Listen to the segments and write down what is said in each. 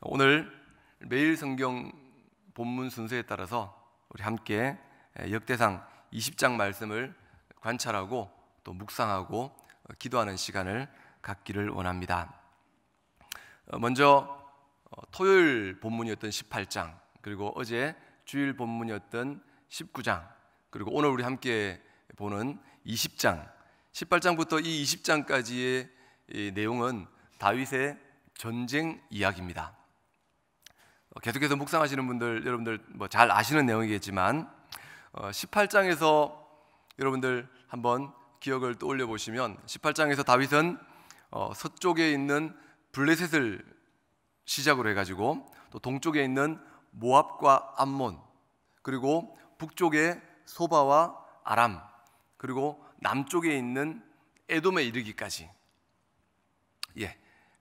오늘 매일 성경 본문 순서에 따라서 우리 함께 역대상 20장 말씀을 관찰하고 또 묵상하고 기도하는 시간을 갖기를 원합니다. 먼저 토요일 본문이었던 18장, 그리고 어제 주일 본문이었던 19장, 그리고 오늘 우리 함께 보는 20장, 18장부터 이 20장까지의 내용은 다윗의 전쟁 이야기입니다. 계속해서 묵상하시는 분들, 여러분들 잘 아시는 내용이겠지만 18장에서 여러분들 한번 기억을 떠올려 보시면 18장에서 다윗은 서쪽에 있는 블레셋을 시작으로 해가지고 또 동쪽에 있는 모압과 암몬, 그리고 북쪽에 소바와 아람, 그리고 남쪽에 있는 에돔에 이르기까지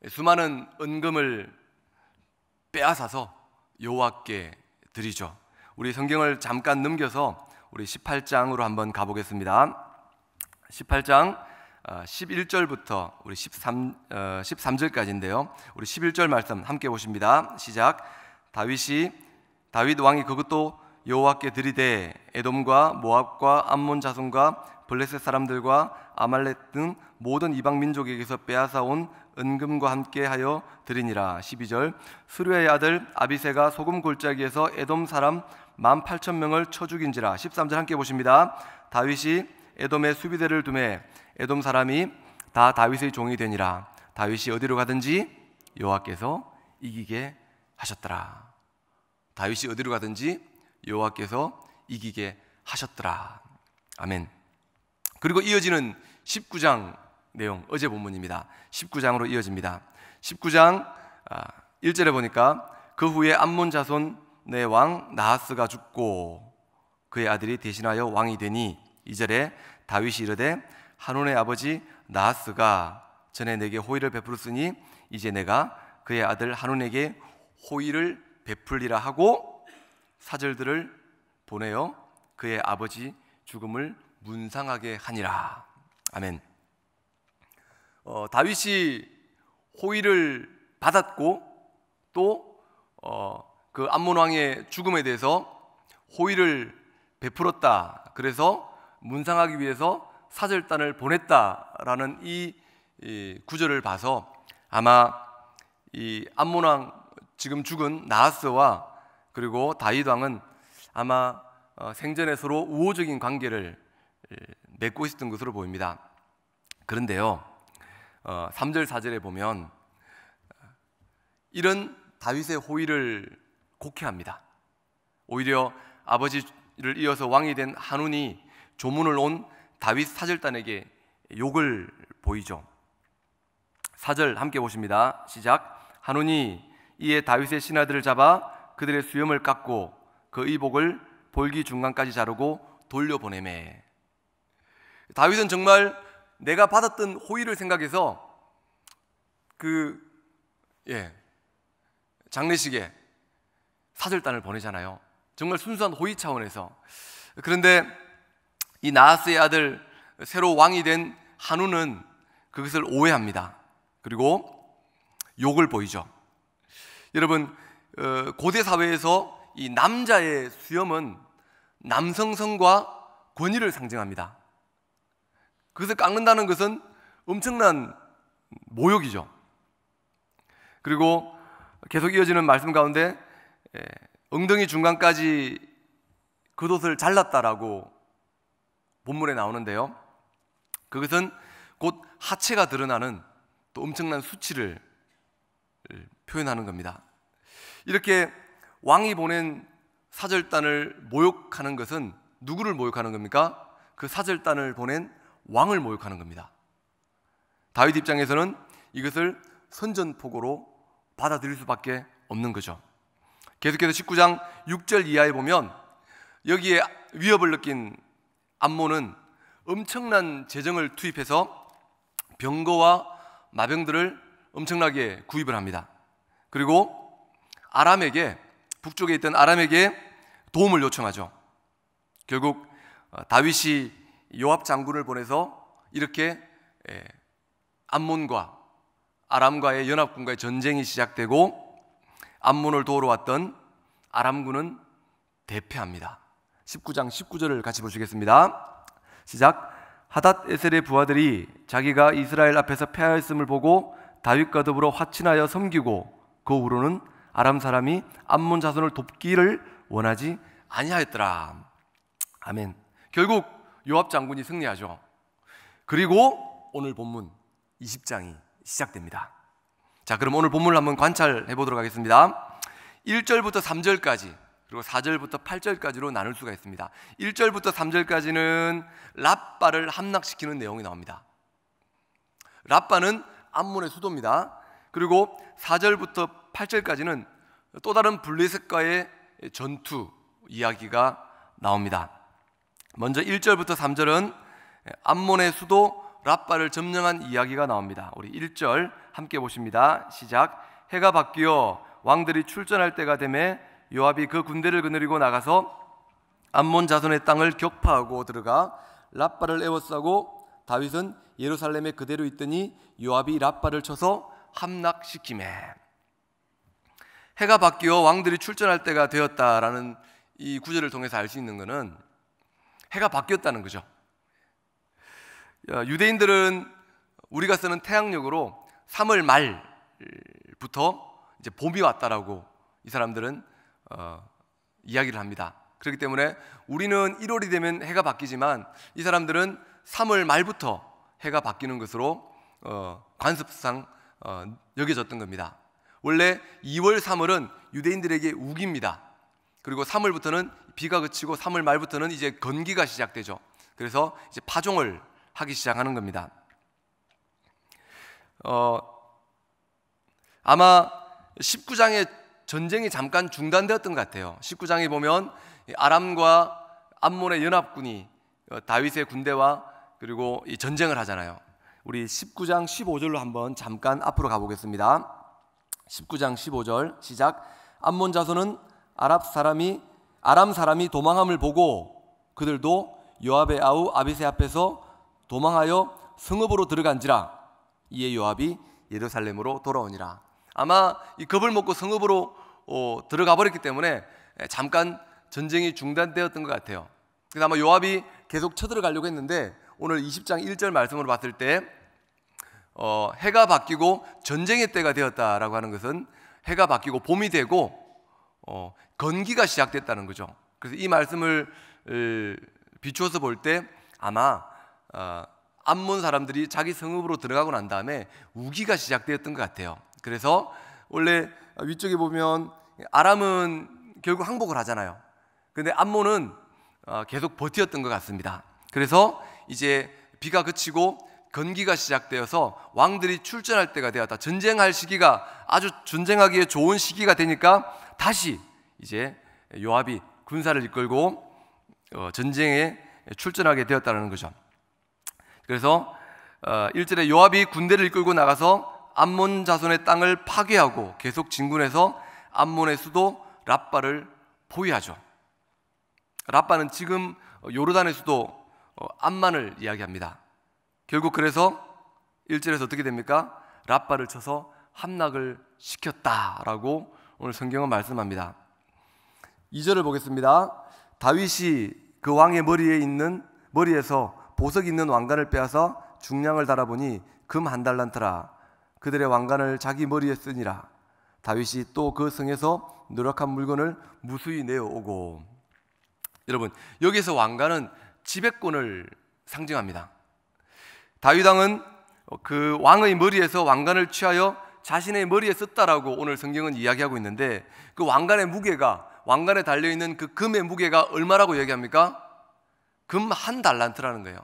수많은 은금을 빼앗아서 여호와께 드리죠. 우리 성경을 잠깐 넘겨서 우리 18장으로 한번 가보겠습니다. 18장 11절부터 우리 13절까지인데요. 우리 11절 말씀 함께 보십니다. 시작. 다윗 왕이 그것도 여호와께 드리되 에돔과 모압과 암몬 자손과 블레셋 사람들과 아말렉 등 모든 이방 민족에게서 빼앗아온 은금과 함께 하여 드리니라. 12절. 수르의 아들 아비새가 소금 골짜기에서 에돔 사람 18,000명을 쳐 죽인지라. 13절 함께 보십니다. 다윗이 에돔에 수비대를 두매 에돔 사람이 다 다윗의 종이 되니라. 다윗이 어디로 가든지 여호와께서 이기게 하셨더라. 다윗이 어디로 가든지 여호와께서 이기게 하셨더라. 아멘. 그리고 이어지는 19장 내용, 어제 본문입니다. 19장으로 이어집니다. 19장 1절에 보니까 그 후에 암몬 자손의 왕 나하스가 죽고 그의 아들이 대신하여 왕이 되니, 2절에 다윗이 이르되 한온의 아버지 나하스가 전에 내게 호의를 베풀었으니 이제 내가 그의 아들 한온에게 호의를 베풀리라 하고 사절들을 보내어 그의 아버지 죽음을 문상하게 하니라. 아멘. 다윗이 호의를 받았고 또 그 암몬 왕의 죽음에 대해서 호의를 베풀었다. 그래서 문상하기 위해서 사절단을 보냈다라는 이 구절을 봐서 아마 이 암몬 왕 지금 죽은 나하스와 그리고 다윗 왕은 아마 생전에 서로 우호적인 관계를 맺고 있었던 것으로 보입니다. 그런데요, 3절 4절에 보면 이런 다윗의 호의를 곡해합니다. 오히려 아버지를 이어서 왕이 된 한운이 조문을 온 다윗 사절단에게 욕을 보이죠. 4절 함께 보십니다. 시작. 한운이 이에 다윗의 신하들을 잡아 그들의 수염을 깎고 그 의복을 볼기 중간까지 자르고 돌려보내매. 다윗은 정말 내가 받았던 호의를 생각해서 장례식에 사절단을 보내잖아요. 정말 순수한 호의 차원에서. 그런데 이 나하스의 아들 새로 왕이 된 한운은 그것을 오해합니다. 그리고 욕을 보이죠. 여러분, 고대 사회에서 이 남자의 수염은 남성성과 권위를 상징합니다. 그것을 깎는다는 것은 엄청난 모욕이죠. 그리고 계속 이어지는 말씀 가운데 엉덩이 중간까지 겉옷을 잘랐다라고 본문에 나오는데요, 그것은 곧 하체가 드러나는 또 엄청난 수치를 표현하는 겁니다. 이렇게 왕이 보낸 사절단을 모욕하는 것은 누구를 모욕하는 겁니까? 그 사절단을 보낸 왕을 모욕하는 겁니다. 다윗 입장에서는 이것을 선전포고로 받아들일 수밖에 없는 거죠. 계속해서 19장 6절 이하에 보면 여기에 위협을 느낀 암몬은 엄청난 재정을 투입해서 병거와 마병들을 엄청나게 구입을 합니다. 그리고 아람에게, 북쪽에 있던 아람에게 도움을 요청하죠. 결국 다윗이 요압 장군을 보내서 이렇게 암몬과 아람과의 연합군과의 전쟁이 시작되고 암몬을 도우러 왔던 아람군은 대패합니다. 19장 19절을 같이 보시겠습니다. 시작. 하닷 에셀의 부하들이 자기가 이스라엘 앞에서 패하였음을 보고 다윗과 더불어 화친하여 섬기고 그 후로는 아람 사람이 암몬 자손을 돕기를 원하지 아니하였더라. 아멘. 결국 요압 장군이 승리하죠. 그리고 오늘 본문 20장이 시작됩니다. 자, 그럼 오늘 본문을 한번 관찰해 보도록 하겠습니다. 1절부터 3절까지 그리고 4절부터 8절까지로 나눌 수가 있습니다. 1절부터 3절까지는 랍바를 함락시키는 내용이 나옵니다. 랍바는 암몬의 수도입니다. 그리고 4절부터 8절까지는 또 다른 블레셋과의 전투 이야기가 나옵니다. 먼저 1절부터 3절은 암몬의 수도 랍바를 점령한 이야기가 나옵니다. 우리 1절 함께 보십니다. 시작. 해가 바뀌어 왕들이 출전할 때가 되매 요압이 그 군대를 거느리고 나가서 암몬 자손의 땅을 격파하고 들어가 랍바를 에워싸고 다윗은 예루살렘에 그대로 있더니 요압이 랍바를 쳐서 함락시키매. 해가 바뀌어 왕들이 출전할 때가 되었다라는 이 구절을 통해서 알 수 있는 것은 해가 바뀌었다는 거죠. 유대인들은 우리가 쓰는 태양력으로 3월 말부터 이제 봄이 왔다라고 이 사람들은 이야기를 합니다. 그렇기 때문에 우리는 1월이 되면 해가 바뀌지만 이 사람들은 3월 말부터 해가 바뀌는 것으로 관습상 여겨졌던 겁니다. 원래 2월, 3월은 유대인들에게 우기입니다. 그리고 3월부터는 비가 그치고 3월 말부터는 이제 건기가 시작되죠. 그래서 이제 파종을 하기 시작하는 겁니다. 아마 19장에 전쟁이 잠깐 중단되었던 것 같아요. 19장에 보면 아람과 암몬의 연합군이 다윗의 군대와 그리고 이 전쟁을 하잖아요. 우리 19장 15절로 한번 잠깐 앞으로 가보겠습니다. 19장 15절 시작. 암몬 자손은 아람 사람이 도망함을 보고 그들도 요압의 아우 아비새 앞에서 도망하여 성읍으로 들어간지라. 이에 요압이 예루살렘으로 돌아오니라. 아마 이 겁을 먹고 성읍으로 들어가 버렸기 때문에 잠깐 전쟁이 중단되었던 것 같아요. 그래서 아마 요압이 계속 쳐들어가려고 했는데 오늘 20장 1절 말씀으로 봤을 때 해가 바뀌고 전쟁의 때가 되었다라고 하는 것은 해가 바뀌고 봄이 되고 건기가 시작됐다는 거죠. 그래서 이 말씀을 비추어서 볼 때 아마 암몬 사람들이 자기 성읍으로 들어가고 난 다음에 우기가 시작되었던 것 같아요. 그래서 원래 위쪽에 보면 아람은 결국 항복을 하잖아요. 근데 암몬은 계속 버텼던 것 같습니다. 그래서 이제 비가 그치고 건기가 시작되어서 왕들이 출전할 때가 되었다. 전쟁할 시기가 아주 전쟁하기에 좋은 시기가 되니까 다시 이제 요압이 군사를 이끌고 전쟁에 출전하게 되었다는 거죠. 그래서 1절에 요압이 군대를 이끌고 나가서 암몬 자손의 땅을 파괴하고 계속 진군해서 암몬의 수도 랍바를 포위하죠. 랍바는 지금 요르단의 수도 암만을 이야기합니다. 결국 그래서 1절에서 어떻게 됩니까? 랍바를 쳐서 함락을 시켰다라고 오늘 성경은 말씀합니다. 2절을 보겠습니다. 다윗이 그 왕의 머리에서 보석 있는 왕관을 빼앗아 중량을 달아보니 금 한 달란트라. 그들의 왕관을 자기 머리에 쓰니라. 다윗이 또 그 성에서 누락한 물건을 무수히 내어오고. 여러분, 여기서 왕관은 지배권을 상징합니다. 다윗 왕은 그 왕의 머리에서 왕관을 취하여 자신의 머리에 썼다라고 오늘 성경은 이야기하고 있는데 그 왕관의 무게가, 왕관에 달려있는 그 금의 무게가 얼마라고 얘기합니까? 금 한 달란트라는 거예요.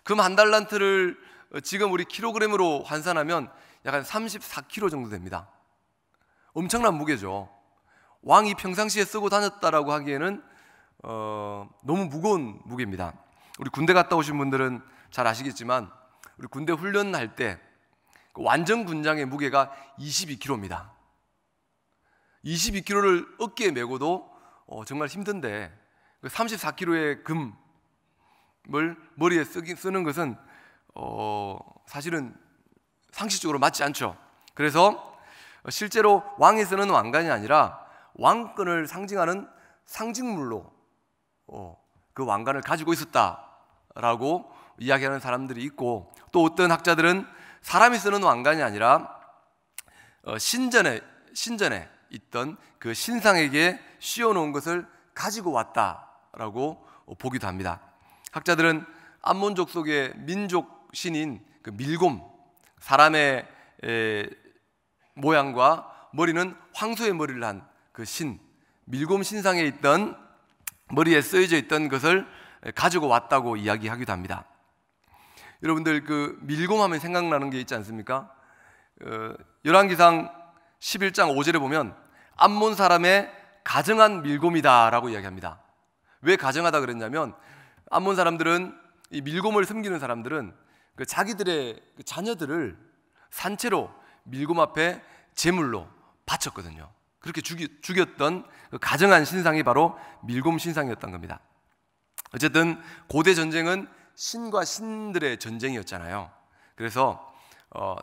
금 한 달란트를 지금 우리 킬로그램으로 환산하면 약 34kg 정도 됩니다. 엄청난 무게죠. 왕이 평상시에 쓰고 다녔다라고 하기에는 너무 무거운 무게입니다. 우리 군대 갔다 오신 분들은 잘 아시겠지만 우리 군대 훈련할 때 완전 군장의 무게가 22kg입니다. 22kg를 어깨에 메고도 정말 힘든데 34kg의 금을 머리에 쓰는 것은 사실은 상식적으로 맞지 않죠. 그래서 실제로 왕이 쓰는 왕관이 아니라 왕권을 상징하는 상징물로 그 왕관을 가지고 있었다라고 이야기하는 사람들이 있고, 또 어떤 학자들은 사람이 쓰는 왕관이 아니라 신전에 있던 그 신상에게 씌워놓은 것을 가지고 왔다라고 보기도 합니다. 학자들은 암몬족 속의 민족 신인 그 밀곰, 사람의 모양과 머리는 황소의 머리를 한 그 밀곰 신상에 있던 머리에 쓰여져 있던 것을 가지고 왔다고 이야기하기도 합니다. 여러분들 그 밀곰 하면 생각나는 게 있지 않습니까? 열왕기상 11장 5절에 보면 암몬 사람의 가증한 밀곰이다라고 이야기합니다. 왜 가증하다 그랬냐면, 암몬 사람들은, 이 밀곰을 섬기는 사람들은 그 자기들의 그 자녀들을 산채로 밀곰 앞에 제물로 바쳤거든요. 그렇게 죽였던 그 가증한 신상이 바로 밀곰 신상이었던 겁니다. 어쨌든 고대 전쟁은 신과 신들의 전쟁이었잖아요. 그래서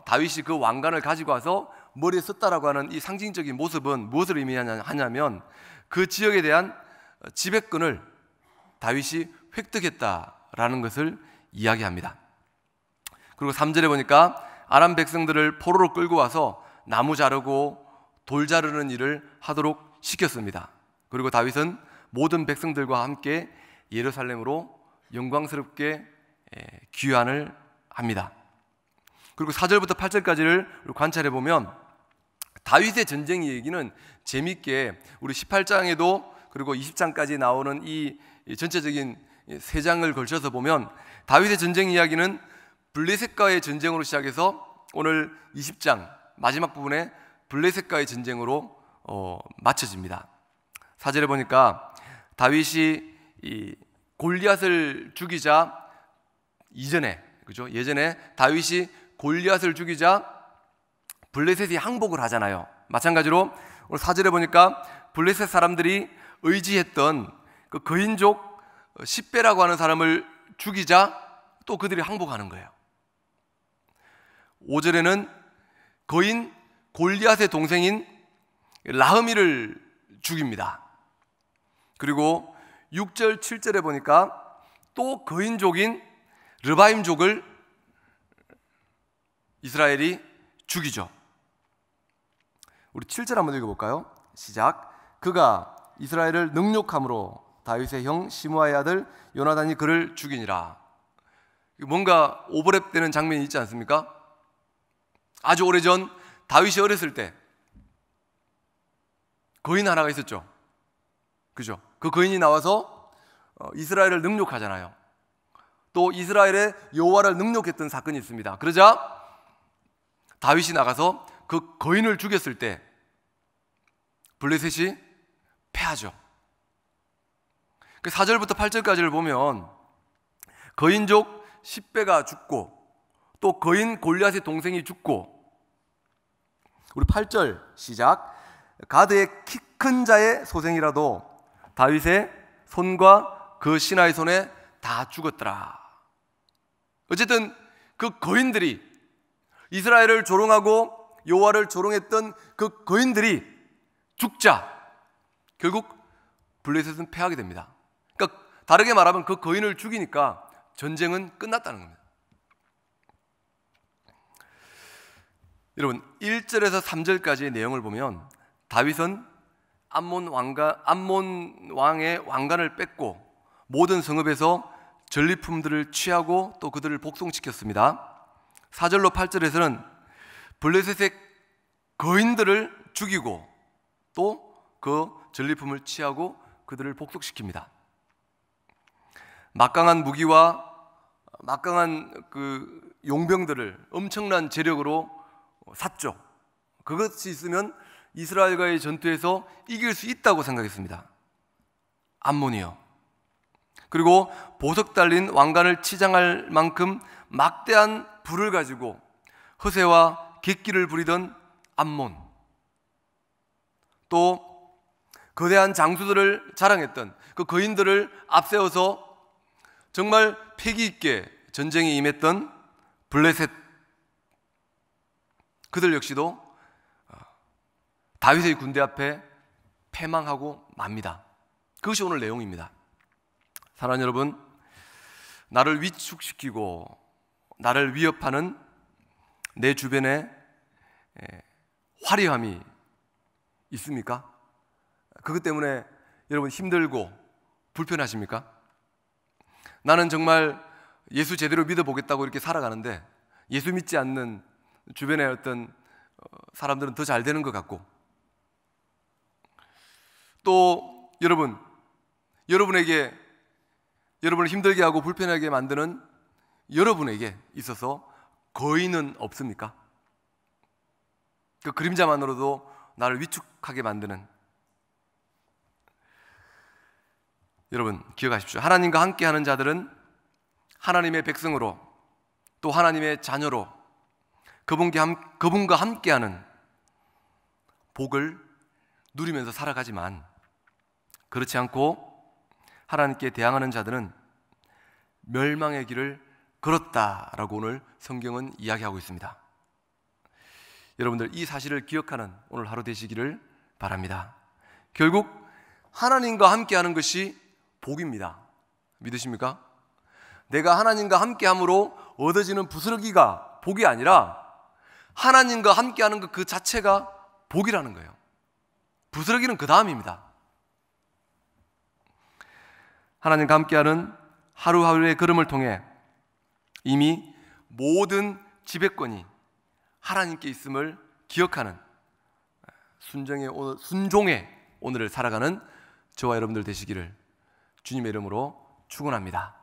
다윗이 그 왕관을 가지고 와서 머리에 썼다라고 하는 이 상징적인 모습은 무엇을 의미하냐면, 그 지역에 대한 지배권을 다윗이 획득했다라는 것을 이야기합니다. 그리고 3절에 보니까 아람 백성들을 포로로 끌고 와서 나무 자르고 돌 자르는 일을 하도록 시켰습니다. 그리고 다윗은 모든 백성들과 함께 예루살렘으로 영광스럽게 귀환을 합니다. 그리고 4절부터 8절까지를 관찰해 보면 다윗의 전쟁 얘기는 재미있게 우리 18장에도 그리고 20장까지 나오는 이 전체적인 3장을 걸쳐서 보면 다윗의 전쟁 이야기는 블레셋과의 전쟁으로 시작해서 오늘 20장 마지막 부분에 블레셋과의 전쟁으로 마쳐집니다. 4절에 보니까 다윗이 이 골리앗을 죽이자 예전에 다윗이 골리앗을 죽이자 블레셋이 항복을 하잖아요. 마찬가지로 오늘 4절에 보니까 블레셋 사람들이 의지했던 그 거인족 십배라고 하는 사람을 죽이자 또 그들이 항복하는 거예요. 5절에는 거인 골리앗의 동생인 라흐미를 죽입니다. 그리고 6절, 7절에 보니까 또 거인족인 르바임족을 이스라엘이 죽이죠. 우리 7절 한번 읽어볼까요? 시작. 그가 이스라엘을 능욕함으로 다윗의 형 시므아의 아들 요나단이 그를 죽이니라. 뭔가 오버랩되는 장면이 있지 않습니까? 아주 오래전 다윗이 어렸을 때 거인 하나가 있었죠. 그죠? 그 거인이 나와서 이스라엘을 능욕하잖아요. 또 이스라엘의 여호와를 능욕했던 사건이 있습니다. 그러자 다윗이 나가서 그 거인을 죽였을 때 블레셋이 패하죠. 그 4절부터 8절까지를 보면 거인족 10배가 죽고 또 거인 골리앗의 동생이 죽고, 우리 8절 시작. 가드의 키 큰 자의 소생이라도 다윗의 손과 그 신하의 손에 다 죽었더라. 어쨌든 그 거인들이, 이스라엘을 조롱하고 여호와를 조롱했던 그 거인들이 죽자 결국 블레셋은 패하게 됩니다. 그러니까 다르게 말하면 그 거인을 죽이니까 전쟁은 끝났다는 겁니다. 여러분 1절에서 3절까지의 내용을 보면 다윗은 암몬 왕의 왕관을 뺏고 모든 성읍에서 전리품들을 취하고 또 그들을 복송시켰습니다. 4절로 8절에서는 블레셋의 거인들을 죽이고 또 그 전리품을 취하고 그들을 복속시킵니다. 막강한 무기와 막강한 그 용병들을 엄청난 재력으로 샀죠. 그것이 있으면 이스라엘과의 전투에서 이길 수 있다고 생각했습니다. 암몬이요. 그리고 보석 달린 왕관을 치장할 만큼 막대한 불을 가지고 허세와 객기를 부리던 암몬, 또 거대한 장수들을 자랑했던 그 거인들을 앞세워서 정말 패기 있게 전쟁에 임했던 블레셋, 그들 역시도 다윗의 군대 앞에 패망하고 맙니다. 그것이 오늘 내용입니다. 사랑하는 여러분, 나를 위축시키고 나를 위협하는 내 주변에 화려함이 있습니까? 그것 때문에 여러분 힘들고 불편하십니까? 나는 정말 예수 제대로 믿어보겠다고 이렇게 살아가는데 예수 믿지 않는 주변의 어떤 사람들은 더 잘 되는 것 같고, 또 여러분에게 여러분을 힘들게 하고 불편하게 만드는 여러분에게 있어서 거인은 없습니까? 그 그림자만으로도 나를 위축하게 만드는. 여러분 기억하십시오. 하나님과 함께하는 자들은 하나님의 백성으로 또 하나님의 자녀로 그분과 함께하는 복을 누리면서 살아가지만, 그렇지 않고 하나님께 대항하는 자들은 멸망의 길을 걸었다라고 오늘 성경은 이야기하고 있습니다. 여러분들 이 사실을 기억하는 오늘 하루 되시기를 바랍니다. 결국 하나님과 함께하는 것이 복입니다. 믿으십니까? 내가 하나님과 함께함으로 얻어지는 부스러기가 복이 아니라 하나님과 함께하는 것 그 자체가 복이라는 거예요. 부스러기는 그 다음입니다. 하나님과 함께하는 하루하루의 걸음을 통해 이미 모든 지배권이 하나님께 있음을 기억하는 순종의 오늘을 살아가는 저와 여러분들 되시기를 주님의 이름으로 축원합니다.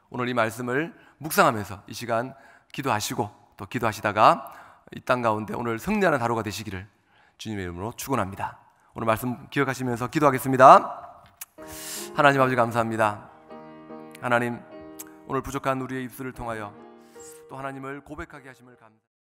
오늘 이 말씀을 묵상하면서 이 시간 기도하시고 또 기도하시다가 이 땅 가운데 오늘 승리하는 하루가 되시기를 주님의 이름으로 축원합니다. 오늘 말씀 기억하시면서 기도하겠습니다. 하나님 아버지 감사합니다. 하나님, 오늘 부족한 우리의 입술을 통하여 또 하나님을 고백하게 하심을 감사합니다.